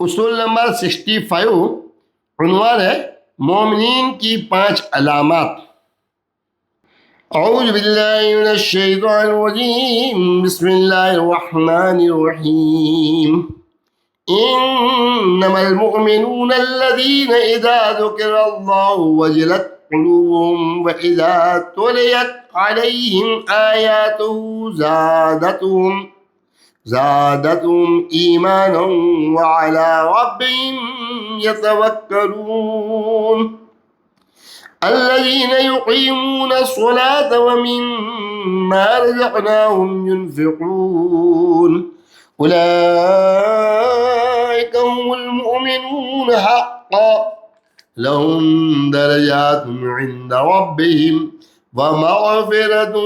اصول نمبر 65 عنوان ہے مومنین کی 5 علامات۔ اعوذ باللہ من الشیطان الرجیم، بسم اللہ الرحمن الرحیم۔ انما المؤمنون الذین اذا ذکر اللہ وجلت قلوبهم واذا تلیت علیہم آیاتہ زادتهم ایمانا وعلى ربهم يتوکلون الذين يقيمون الصلاة ومما رزقناهم ينفقون أولئك هم المؤمنون حقا لهم درجات عند ربهم ومغفرة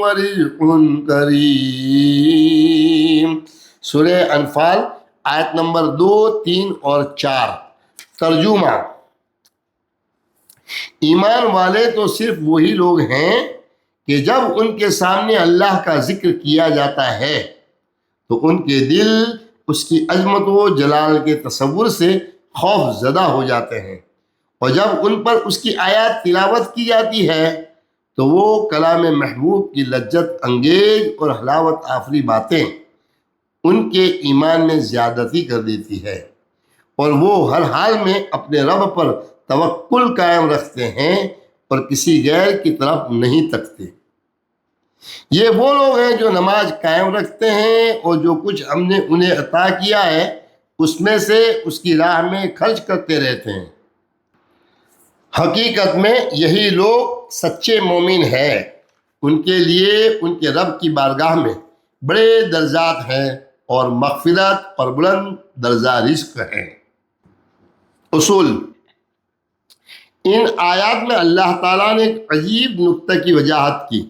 ورزق کریم۔ سورہ انفال آیت نمبر 2، 3 اور 4۔ ترجمہ: ایمان والے تو صرف وہی لوگ ہیں کہ جب ان کے سامنے اللہ کا ذکر کیا جاتا ہے تو ان کے دل اس کی عظمت و جلال کے تصور سے خوف زدہ ہو جاتے ہیں، اور جب ان پر اس کی آیات تلاوت کی جاتی ہے تو وہ کلام محبوب کی لذت انگیز اور حلاوت آفری باتیں ان کے ایمان میں زیادتی کر دیتی ہے، اور وہ ہر حال میں اپنے رب پر توکل قائم رکھتے ہیں اور کسی غیر کی طرف نہیں تکتے۔ یہ وہ لوگ ہیں جو نماز قائم رکھتے ہیں اور جو کچھ ہم نے انہیں عطا کیا ہے اس میں سے اس کی راہ میں خرچ کرتے رہتے ہیں۔ حقیقت میں یہی لوگ سچے مومن ہیں، ان کے لیے ان کے رب کی بارگاہ میں بڑے درجات ہیں اور مغفرت اور بلند درجہ رزق ہے۔ اصول: ان آیات میں اللہ تعالیٰ نے ایک عجیب نکتہ کی وضاحت کی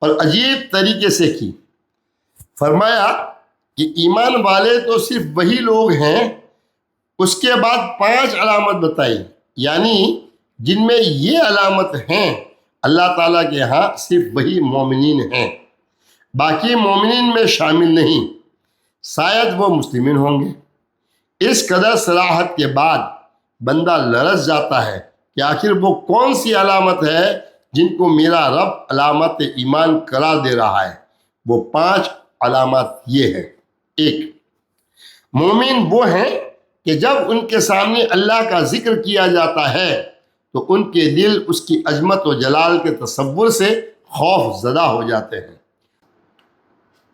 اور عجیب طریقے سے کی۔ فرمایا کہ ایمان والے تو صرف وہی لوگ ہیں، اس کے بعد 5 علامت بتائی، یعنی جن میں یہ علامت ہیں اللہ تعالیٰ کے ہاں صرف وہی مومنین ہیں، باقی مومنین میں شامل نہیں، شاید وہ مسلمین ہوں گے۔ اس قدر صراحت کے بعد بندہ لرز جاتا ہے کہ آخر وہ کون سی علامت ہے جن کو میرا رب علامت ایمان قرار دے رہا ہے۔ وہ 5 علامات یہ ہیں۔ 1، مومن وہ ہیں کہ جب ان کے سامنے اللہ کا ذکر کیا جاتا ہے تو ان کے دل اس کی عظمت و جلال کے تصور سے خوف زدہ ہو جاتے ہیں،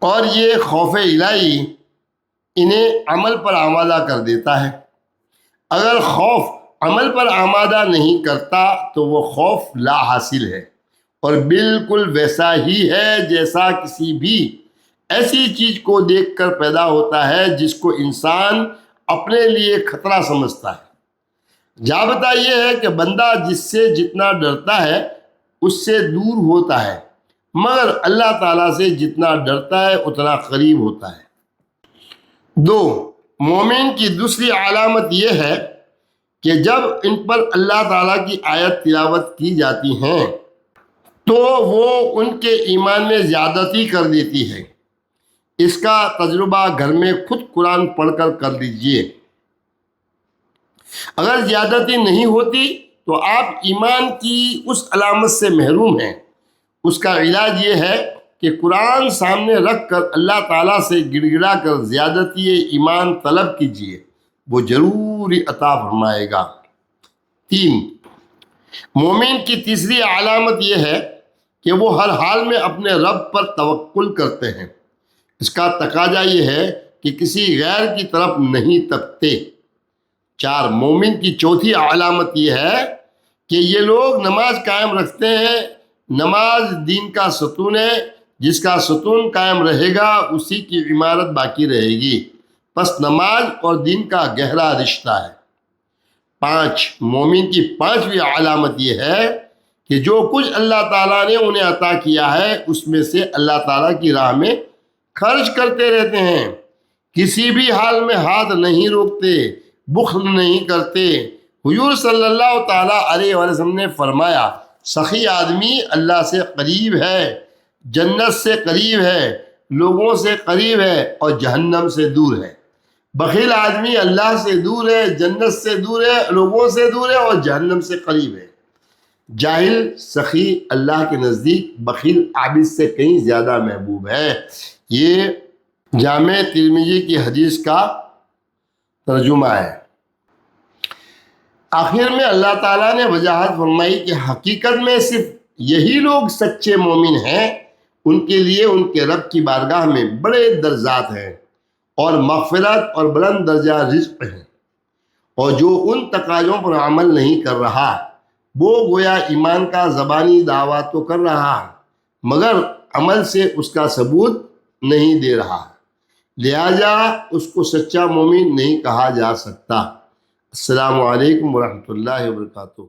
اور یہ خوف الہی انہیں عمل پر آمادہ کر دیتا ہے۔ اگر خوف عمل پر آمادہ نہیں کرتا تو وہ خوف لا حاصل ہے اور بالکل ویسا ہی ہے جیسا کسی بھی ایسی چیز کو دیکھ کر پیدا ہوتا ہے جس کو انسان اپنے لیے خطرہ سمجھتا ہے۔ جابطہ یہ ہے کہ بندہ جس سے جتنا ڈرتا ہے اس سے دور ہوتا ہے، مگر اللہ تعالیٰ سے جتنا ڈرتا ہے اتنا قریب ہوتا ہے۔ 2، مومن کی دوسری علامت یہ ہے کہ جب ان پر اللہ تعالیٰ کی آیت تلاوت کی جاتی ہیں تو وہ ان کے ایمان میں زیادتی کر دیتی ہے۔ اس کا تجربہ گھر میں خود قرآن پڑھ کر لیجئے۔ اگر زیادتی نہیں ہوتی تو آپ ایمان کی اس علامت سے محروم ہیں۔ اس کا علاج یہ ہے کہ قرآن سامنے رکھ کر اللہ تعالیٰ سے گڑ گڑا کر زیادتی ایمان طلب کیجیے، وہ ضرور عطا فرمائے گا۔ 3، مومن کی تیسری علامت یہ ہے کہ وہ ہر حال میں اپنے رب پر توکل کرتے ہیں۔ اس کا تقاضا یہ ہے کہ کسی غیر کی طرف نہیں تکتے۔ 4، مومن کی چوتھی علامت یہ ہے کہ یہ لوگ نماز قائم رکھتے ہیں۔ نماز دین کا ستون ہے، جس کا ستون قائم رہے گا اسی کی عمارت باقی رہے گی، پس نماز اور دین کا گہرا رشتہ ہے۔ 5، مومن کی 5ویں علامت یہ ہے کہ جو کچھ اللہ تعالیٰ نے انہیں عطا کیا ہے اس میں سے اللہ تعالیٰ کی راہ میں خرچ کرتے رہتے ہیں، کسی بھی حال میں ہاتھ نہیں روکتے، بخل نہیں کرتے۔ حضور صلی اللہ تعالیٰ علیہ وسلم نے فرمایا، سخی آدمی اللہ سے قریب ہے، جنت سے قریب ہے، لوگوں سے قریب ہے اور جہنم سے دور ہے۔ بخیل آدمی اللہ سے دور ہے، جنت سے دور ہے، لوگوں سے دور ہے اور جہنم سے قریب ہے۔ جاہل سخی اللہ کے نزدیک بخیل عابد سے کہیں زیادہ محبوب ہے۔ یہ جامع ترمذی کی حدیث کا ترجمہ ہے۔ آخر میں اللہ تعالیٰ نے وضاحت فرمائی کہ حقیقت میں صرف یہی لوگ سچے مومن ہیں، ان کے لیے ان کے رب کی بارگاہ میں بڑے درجات ہیں اور مغفرت اور بلند درجہ رزق ہیں، اور جو ان تقاضوں پر عمل نہیں کر رہا وہ گویا ایمان کا زبانی دعویٰ تو کر رہا مگر عمل سے اس کا ثبوت نہیں دے رہا، لہذا اس کو سچا مومن نہیں کہا جا سکتا۔ السلام علیکم ورحمۃ اللہ وبرکاتہ۔